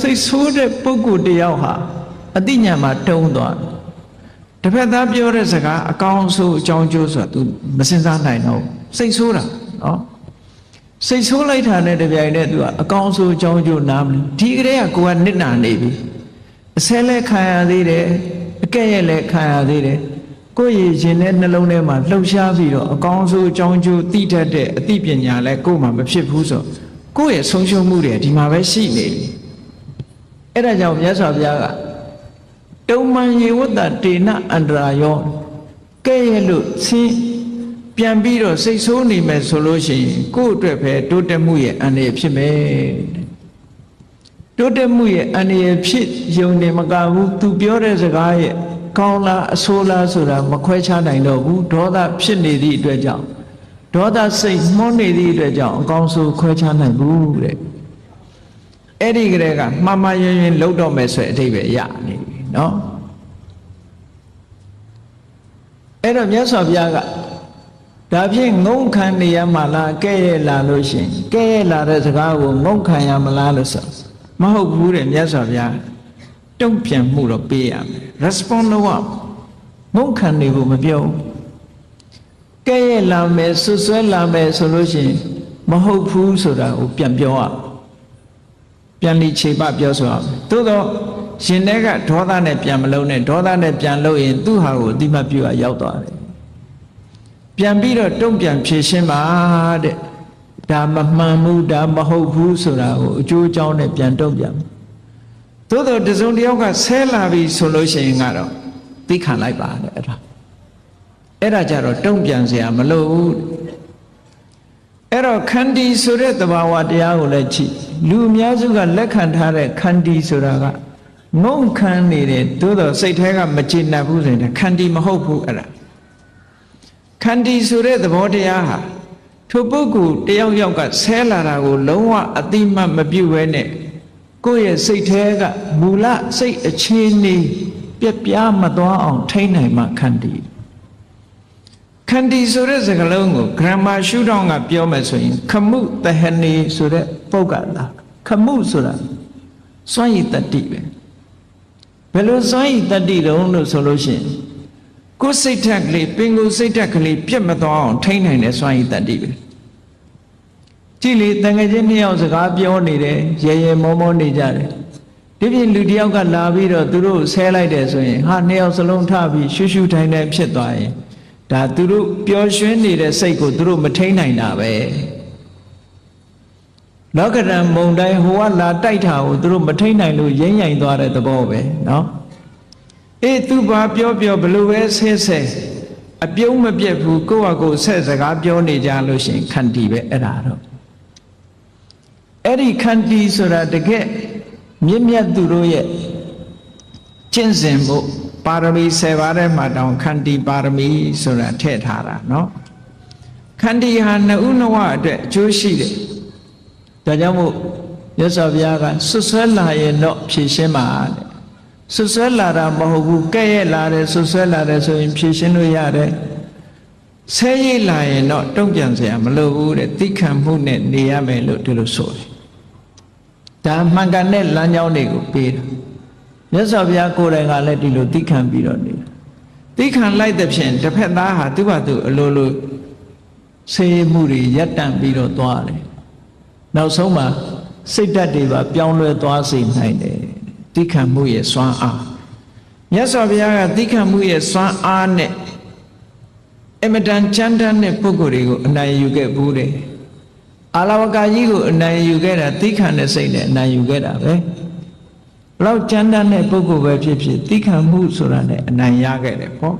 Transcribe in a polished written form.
စိတ်ဆိုးတဲ့ပုဂ္ဂိုလ်တယောက်ဟာအတိညာမှာတုံးသွားတစ်ဖက်သားပြောတဲ့စကားအကောင်းဆုံးအကြောင်းကျိုးဆိုတာ तू မစင်စားနိုင်တော့စိတ်ဆိုးတာနော်စိတ်ဆိုးလိုက်တာနဲ့တပြိုင်တည်း तू ကအကောင်းဆုံးအကြောင်းကျိုးနားမလဲဒီကလေးကကိုယ်ကနစ်နာနေပြီအဆဲလဲခံရသေးတယ်အကဲ့ရဲ့လဲခံရသေးတယ်ကိုယ့်ရည်ရှင်တဲ့နှလုံးထဲမှာလှုပ်ရှားပြီးတော့အကောင်းဆုံးအကြောင်းကျိုးသိတတ်တဲ့အသိပညာလဲကိုယ်မှာမဖြစ်ဘူးဆိုကိုယ့်ရဲ့ဆုံးရှုံးမှုတွေဒီမှာပဲရှိနေပြီအဲ့ဒါကြောင့်မြတ်စွာဘုရားကတုံမန်ယေဝတ္တတေနအန္တရာယောကဲ့ရဲ့လို့ဆင်းပြန်ပြီးတော့စိတ်ဆိုးနေမယ်ဆိုလို့ရှိရင်ကိုယ့်အတွက်ပဲတိုးတက်မှုရဲ့အန္တရာယ်ဖြစ်မယ်တိုးတက်မှုရဲ့အန္တရာယ်ဖြစ်ယုံနေမကဘူးသူပြောတဲ့စကားရဲ့ကောင်းလားအဆိုးလားဆိုတာမခွဲခြားနိုင်တော့ဘူးဒေါသဖြစ်နေသည့်အတွက်ကြောင့်ဒေါသစိတ်မှုန်းနေသည့်အတွက်ကြောင့်အကောင်းဆုံးခွဲခြားနိုင်ဘူးတဲ့အဲ့ဒီကလေးကမှားမှားယွင်းယွင်းလုပ်တော့မယ်ဆိုတဲ့အဓိပ္ပာယ်ရနေပြီနော်အဲ့တော့မြတ်စွာဘုရားကဒါဖြင့်ငုံခံနေရမှာလားကဲ့ရဲ့လာလို့ရှိရင်ကဲ့ရဲ့လာတဲ့စကားကိုငုံခံရမလားလို့ဆိုမဟုတ်ဘူးတဲ့မြတ်စွာဘုရားတုံ့ပြန်မှုတော့ပေးရမယ် respond တော့ငုံခံနေဖို့မပြောကဲ့ရဲ့လာမယ်ဆွဆွဲလာမယ်ဆိုလို့ရှိရင်မဟုတ်ဘူးဆိုတာကိုပြန်ပြောရပြန်လိခြေပပြောဆိုရမယ်သို့တော့ရှင်တဲ့ကဒေါသနဲ့ပြန်မလုံးနဲ့ဒေါသနဲ့ပြန်လို့ရင်သူ့ဟာကိုအတိမတ်ပြုတ်ရောက်သွားတယ်ပြန်ပြီးတော့တုံ့ပြန်ဖြေရှင်းပါတဲ့ဒါမမှန်ဘူးဒါမဟုတ်ဘူးဆိုတာကိုအကျိုးအကြောင်းနဲ့ပြန်တုံ့ပြန်သို့တော့တစုံတစ်ယောက်ကဆဲလာပြီဆိုလို့ရှိရင်ကတော့သိခံလိုက်ပါတဲ့အဲ့ဒါကြတော့တုံ့ပြန်เสียမလို့ဘူးအဲ့တော့ခန္တီဆိုတဲ့သဘာဝတရားကိုလည်းကြည့်လူအများစုကလက်ခံထားတဲ့ခန္တီဆိုတာကငုံခံနေတယ်သို့တော့စိတ်ထဲကမကျေနပ်ဘူးဆိုရင်ခန္တီမဟုတ်ဘူးအဲ့ဒါခန္တီဆိုတဲ့သဘောတရားဟာထိုပုဂ္ဂိုလ်တယောက်ယောက်ကဆဲလာတာကိုလုံးဝအတိမတ်မပြုတ်ဘဲနဲ့ကိုယ့်ရဲ့စိတ်ထဲကမူလစိတ်အခြေအနေပြက်ပြားမသွားအောင်ထိန်းနိုင်မှခန္တီခန္တီဆိုတဲ့စကားလုံးကို grammar ရှုထောင့်ကပြောမယ်ဆိုရင်ခမှုတဟနေဆိုတဲ့ပုဂ္ဂလာခမှုဆိုတာစွန့်ရည်တတိပဲဘယ်လိုစွန့်ရည်တတိတုံးလို့ဆိုလို့ရှိရင်ကိုယ်စိတ်ဓာတ်ကလေးပင်ကိုယ်စိတ်ဓာတ်ကလေးပြတ်မသွားအောင်ထိန်းနိုင်တဲ့စွမ်းရည်တတိပဲကြည့်လေတန်ငယ်ချင်းနှစ်ယောက်စကားပြောနေတယ်ရဲရဲမောမောနေကြတယ်ဒီပြင်လူတစ်ယောက်ကလာပြီးတော့သူတို့ဆဲလိုက်တယ်ဆိုရင်ဟာနှစ်ယောက်စလုံးထပြီးရှူရှူထိုင်ထိုင်ဖြစ်သွားရင်ဒါသူတို့ပျော်ရွှင်နေတဲ့စိတ်ကိုသူတို့မထိန်းနိုင်တာပဲလောကဓာတ်မုံတိုင်းဟိုကလာတိုက်တာကိုသူတို့မထိန်းနိုင်လို့ရိမ့်ရိုင်သွားတဲ့သဘောပဲနော်အေးသူဘာပြောဘလို့ပဲဆဲအပြုံးမပြတ်ဘူးကိုယ့်ဟာကိုယ်ဆက်စကားပြောနေကြလို့ရှိရင်ခန္တီပဲအဲ့ဒါတော့အဲ့ဒီခန္တီဆိုတာတကယ်မြင့်မြတ်သူတို့ရဲ့ကျင့်စဉ်မှုပါရမီ10ပါးထဲမှာတောင်ခန္တီပါရမီဆိုတာထည့်ထားတာနော်ခန္တီဟာနှစ်ဦးနှစ်ဝအတွက်အကျိုးရှိတယ်ဒါကြောင့်မို့မြတ်စွာဘုရားကဆွဆွဲလာရင်တော့ဖြေရှင်းပါတဲ့ဆွဆွဲလာတာမဟုတ်ဘူးကဲ့ရဲ့လာတယ်ဆွဆွဲလာတယ်ဆိုရင်ဖြေရှင်းလို့ရတယ်ဆဲရိပ်လာရင်တော့တုံ့ပြန်เสียမလိုဘူးတဲ့သိခံမှုနဲ့နေရမယ်လို့ဒီလိုဆိုတယ်ဒါမှန်ကန်တဲ့လမ်းကြောင်းတွေကိုပေးတာမြတ်စွာဘုရားကိုယ်တိုင်ကလည်းဒီလိုသိခံပြီးတော့နေတာသိခံလိုက်တဲ့ဖြင့်တစ်ဖက်သားဟာသူ့ဘာသူအလိုလိုဆေးမှုတွေရပ်တန့်ပြီးတော့သွားတယ်နောက်ဆုံးမှာစိတ်ဓာတ်တွေပါပြောင်းလဲသွားစေနိုင်တယ်သိခံမှုရဲ့စွမ်းအားမြတ်စွာဘုရားကသိခံမှုရဲ့စွမ်းအားနဲ့အမတန်ကြမ်းတမ်းတဲ့ပုဂ္ဂိုလ်တွေကိုအနိုင်ယူခဲ့ဘူးတယ်အာလဝကကြီးကိုအနိုင်ယူခဲ့တာသိခံတဲ့စိတ်နဲ့အနိုင်ယူခဲ့တာပဲဘလောက်ကြမ်းတမ်းတဲ့ပုဂ္ဂိုလ်ပဲဖြစ်ဖြစ်သိခံမှုဆိုတာနဲ့အနိုင်ရခဲ့တယ်ပေါ့